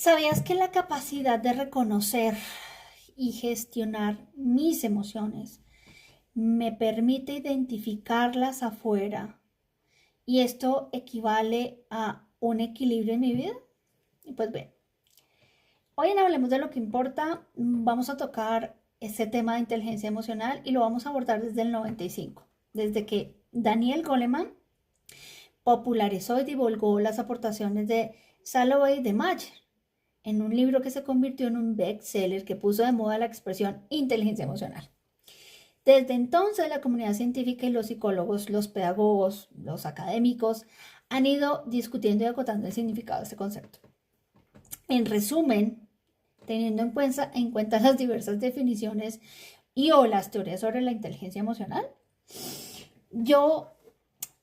¿Sabías que la capacidad de reconocer y gestionar mis emociones me permite identificarlas afuera y esto equivale a un equilibrio en mi vida? Y pues bien, hoy en Hablemos de lo que importa, vamos a tocar este tema de inteligencia emocional y lo vamos a abordar desde el 95, desde que Daniel Goleman popularizó y divulgó las aportaciones de Salovey de Mayer en un libro que se convirtió en un bestseller que puso de moda la expresión inteligencia emocional. Desde entonces, la comunidad científica y los psicólogos, los pedagogos, los académicos han ido discutiendo y acotando el significado de este concepto. En resumen, teniendo en cuenta las diversas definiciones y o las teorías sobre la inteligencia emocional, yo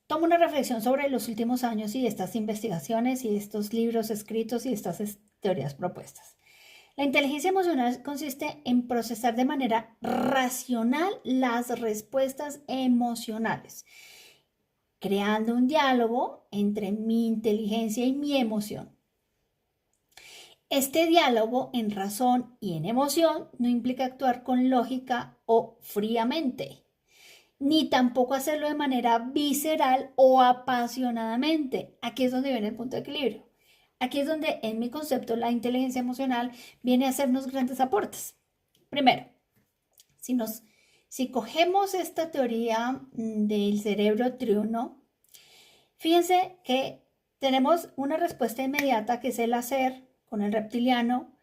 tomo una reflexión sobre los últimos años y estas investigaciones y estos libros escritos y estas teorías propuestas. La inteligencia emocional consiste en procesar de manera racional las respuestas emocionales, creando un diálogo entre mi inteligencia y mi emoción. Este diálogo en razón y en emoción no implica actuar con lógica o fríamente, ni tampoco hacerlo de manera visceral o apasionadamente. Aquí es donde viene el punto de equilibrio. Aquí es donde en mi concepto la inteligencia emocional viene a hacernos grandes aportes. Primero, si cogemos esta teoría del cerebro triuno, fíjense que tenemos una respuesta inmediata que es el hacer con el reptiliano,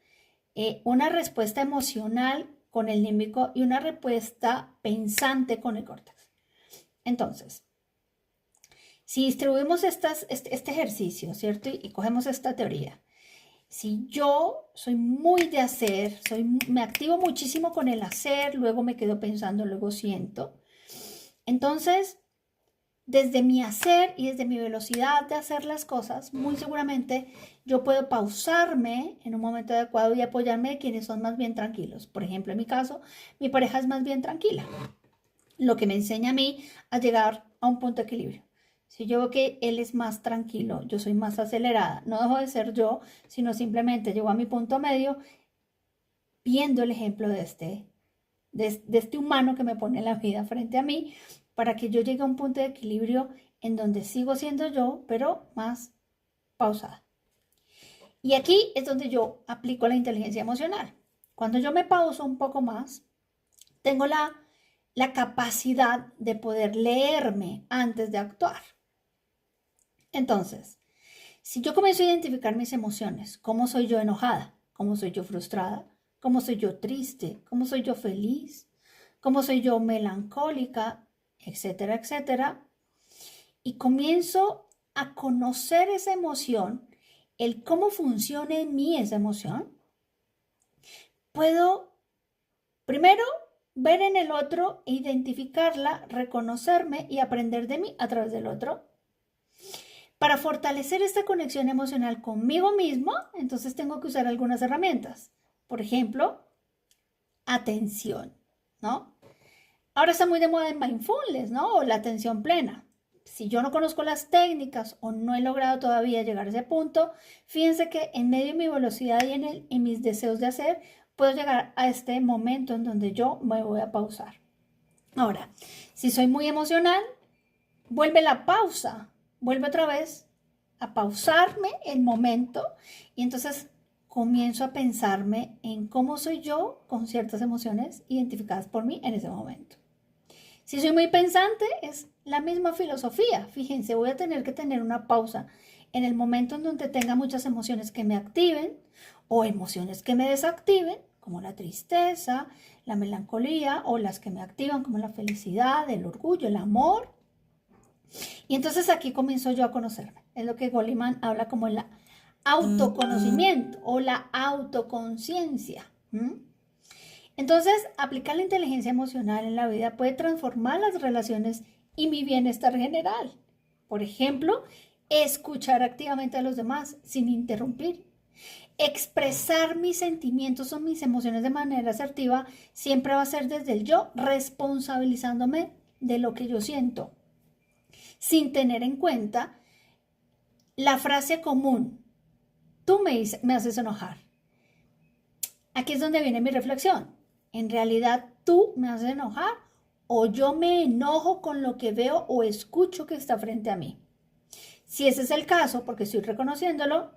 una respuesta emocional con el límbico y una respuesta pensante con el córtex. Entonces, si distribuimos este ejercicio, ¿cierto? Y cogemos esta teoría. Si yo soy muy de hacer, me activo muchísimo con el hacer, luego me quedo pensando, luego siento. Entonces, desde mi hacer y desde mi velocidad de hacer las cosas, muy seguramente yo puedo pausarme en un momento adecuado y apoyarme de quienes son más bien tranquilos. Por ejemplo, en mi caso, mi pareja es más bien tranquila, lo que me enseña a mí a llegar a un punto de equilibrio. Si yo veo que él es más tranquilo, yo soy más acelerada, no dejo de ser yo, sino simplemente llego a mi punto medio viendo el ejemplo de este humano que me pone la vida frente a mí para que yo llegue a un punto de equilibrio en donde sigo siendo yo, pero más pausada. Y aquí es donde yo aplico la inteligencia emocional. Cuando yo me pauso un poco más, tengo la capacidad de poder leerme antes de actuar. Entonces, si yo comienzo a identificar mis emociones, cómo soy yo enojada, cómo soy yo frustrada, cómo soy yo triste, cómo soy yo feliz, cómo soy yo melancólica, etcétera, etcétera, y comienzo a conocer esa emoción, el cómo funciona en mí esa emoción, puedo primero ver en el otro, identificarla, reconocerme y aprender de mí a través del otro. Para fortalecer esta conexión emocional conmigo mismo, entonces tengo que usar algunas herramientas. Por ejemplo, atención, ¿no? Ahora está muy de moda el mindfulness, ¿no? O la atención plena. Si yo no conozco las técnicas o no he logrado todavía llegar a ese punto, fíjense que en medio de mi velocidad y en mis deseos de hacer, puedo llegar a este momento en donde yo me voy a pausar. Ahora, si soy muy emocional, vuelve la pausa, vuelve otra vez a pausarme el momento y entonces comienzo a pensarme en cómo soy yo con ciertas emociones identificadas por mí en ese momento. Si soy muy pensante, es la misma filosofía. Fíjense, voy a tener que tener una pausa en el momento en donde tenga muchas emociones que me activen o emociones que me desactiven, como la tristeza, la melancolía, o las que me activan, como la felicidad, el orgullo, el amor. Y entonces aquí comienzo yo a conocerme. Es lo que Goleman habla como el autoconocimiento o la autoconciencia. Entonces, aplicar la inteligencia emocional en la vida puede transformar las relaciones y mi bienestar general. Por ejemplo, escuchar activamente a los demás sin interrumpir. Expresar mis sentimientos o mis emociones de manera asertiva siempre va a ser desde el yo, responsabilizándome de lo que yo siento, sin tener en cuenta la frase común: tú me haces enojar. Aquí es donde viene mi reflexión. ¿En realidad tú me haces enojar o yo me enojo con lo que veo o escucho que está frente a mí? Si ese es el caso, porque estoy reconociéndolo,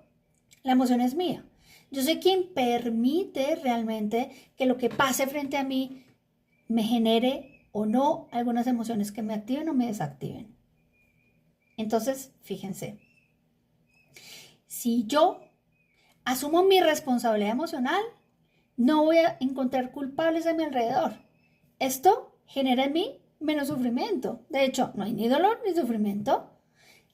la emoción es mía. Yo soy quien permite realmente que lo que pase frente a mí me genere o no algunas emociones que me activen o me desactiven. Entonces, fíjense, si yo asumo mi responsabilidad emocional, no voy a encontrar culpables a mi alrededor. Esto genera en mí menos sufrimiento. De hecho, no hay ni dolor ni sufrimiento.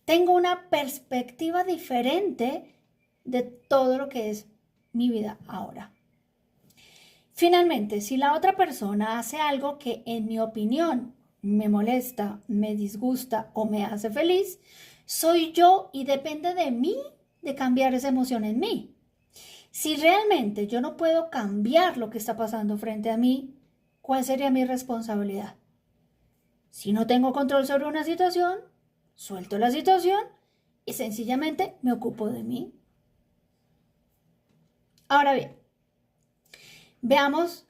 Tengo una perspectiva diferente de todo lo que es mi vida ahora. Finalmente, si la otra persona hace algo que en mi opinión me molesta, me disgusta o me hace feliz, soy yo y depende de mí de cambiar esa emoción en mí. Si realmente yo no puedo cambiar lo que está pasando frente a mí, ¿cuál sería mi responsabilidad? Si no tengo control sobre una situación, suelto la situación y sencillamente me ocupo de mí. Ahora bien, veamos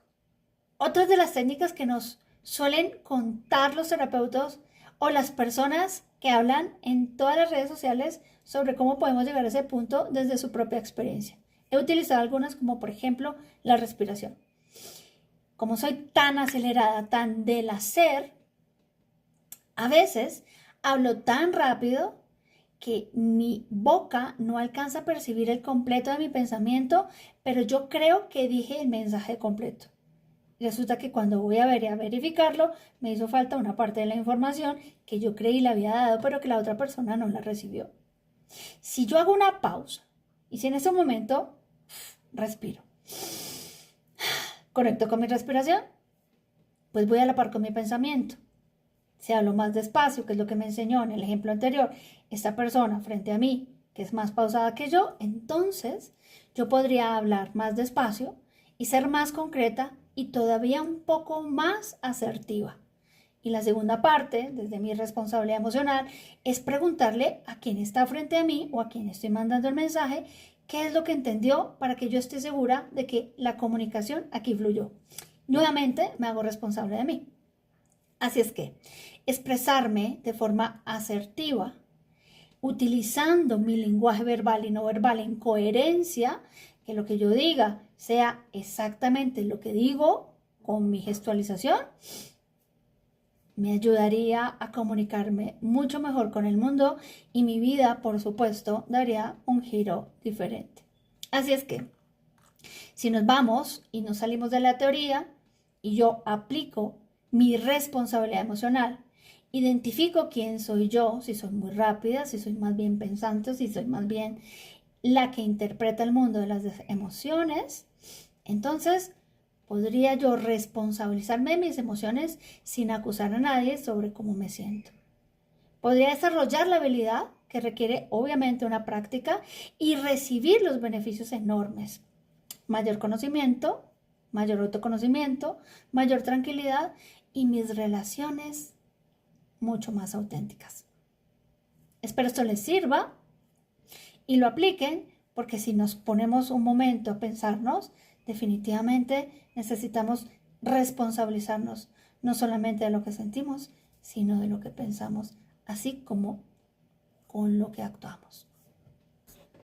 otras de las técnicas que nos suelen contar los terapeutas o las personas que hablan en todas las redes sociales sobre cómo podemos llegar a ese punto desde su propia experiencia. He utilizado algunas como por ejemplo la respiración. Como soy tan acelerada, tan del hacer, a veces hablo tan rápido que mi boca no alcanza a percibir el completo de mi pensamiento, pero yo creo que dije el mensaje completo. Resulta que cuando voy a verificarlo, me hizo falta una parte de la información que yo creí le había dado, pero que la otra persona no la recibió. Si yo hago una pausa y si en ese momento respiro, conecto con mi respiración, pues voy a la par con mi pensamiento. Si hablo más despacio, que es lo que me enseñó en el ejemplo anterior, esta persona frente a mí, que es más pausada que yo, entonces yo podría hablar más despacio y ser más concreta y todavía un poco más asertiva. Y la segunda parte, desde mi responsabilidad emocional, es preguntarle a quien está frente a mí o a quien estoy mandando el mensaje qué es lo que entendió para que yo esté segura de que la comunicación aquí fluyó. Nuevamente me hago responsable de mí. Así es que expresarme de forma asertiva, utilizando mi lenguaje verbal y no verbal en coherencia, que lo que yo diga sea exactamente lo que digo con mi gestualización, me ayudaría a comunicarme mucho mejor con el mundo y mi vida, por supuesto, daría un giro diferente. Así es que, si nos vamos y nos salimos de la teoría y yo aplico mi responsabilidad emocional, identifico quién soy yo, si soy muy rápida, si soy más bien pensante, si soy más bien la que interpreta el mundo de las emociones, entonces podría yo responsabilizarme de mis emociones sin acusar a nadie sobre cómo me siento. Podría desarrollar la habilidad que requiere obviamente una práctica y recibir los beneficios enormes. Mayor conocimiento, mayor autoconocimiento, mayor tranquilidad y mis relaciones mucho más auténticas. Espero esto les sirva y lo apliquen, porque si nos ponemos un momento a pensarnos, definitivamente necesitamos responsabilizarnos no solamente de lo que sentimos, sino de lo que pensamos, así como con lo que actuamos.